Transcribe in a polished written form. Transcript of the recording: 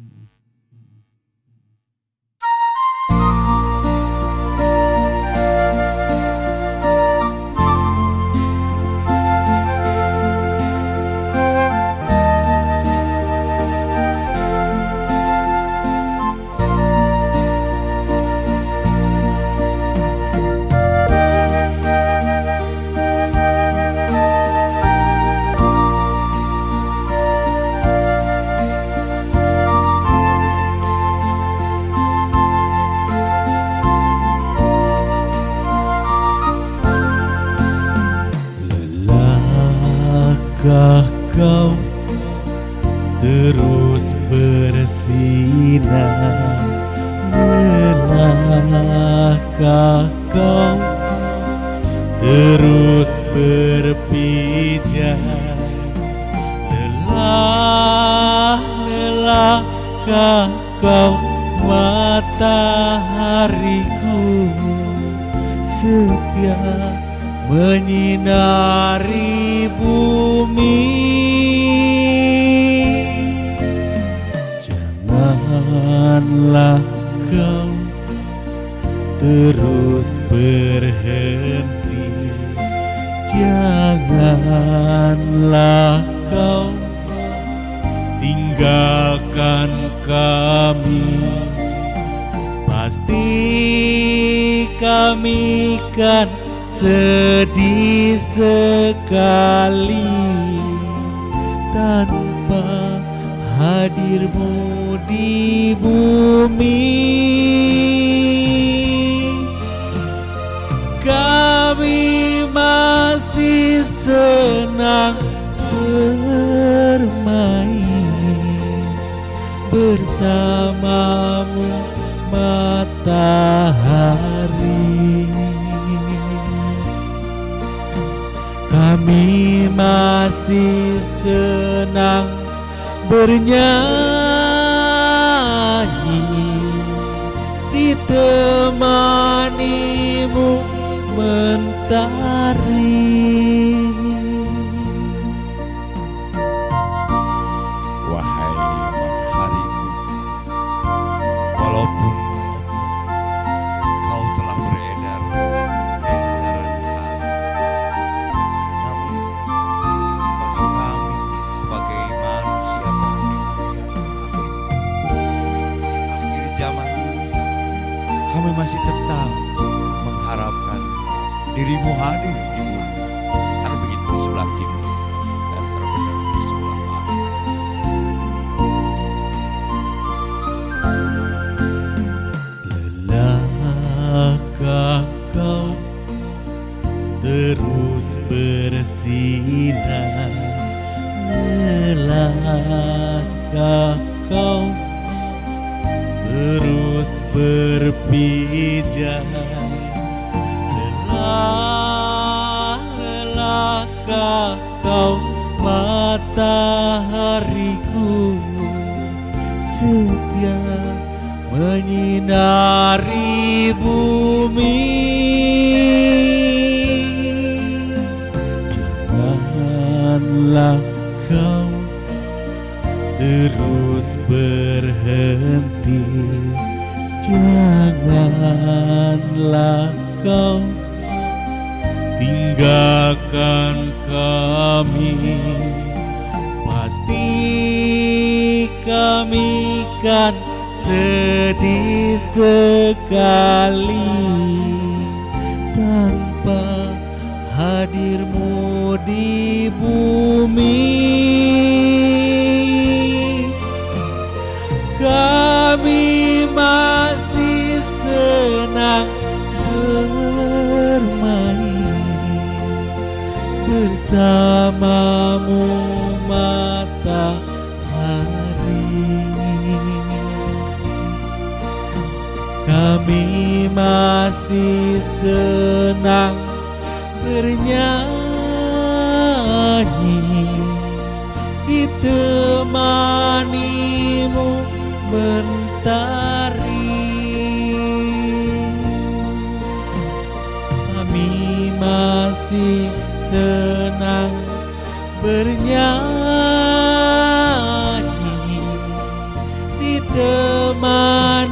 Mhm. Lelahkah kau terus bersinar? Lelahkah kau terus berpijak? Lelahkah kau matahariku setia menyinari bumi? Janganlah kau terus berhenti, janganlah kau tinggalkan kami. Pasti kami kan sedih sekali tanpa hadirmu di bumi. Kami masih senang bermain bersamamu matahari. Kami masih senang bernyanyi ditemanimu mentari. Wahai matahariku, walaupun kau telah beredar edaran kami, namun bagi kami sebagai manusia penghuni akhir zaman, kami masih tetap mengharapkan dirimu hadir di bumi, terbit di sebelah timur dan terbenam di sebelah barat. Lelahkah kau terus bersinar? Lelahkah kau terus berpijak? Lelahkah kau matahariku setia menyinari bumi? Janganlah kau terus berhenti, janganlah kau tinggalkan kami. Pasti kami kan sedih sekali tanpa hadirmu di bumi. Kami masih senang bermain bersamamu matahari. Kami masih senang bernyanyi ditemanimu mentari. Kami masih senang bernyanyi temanimu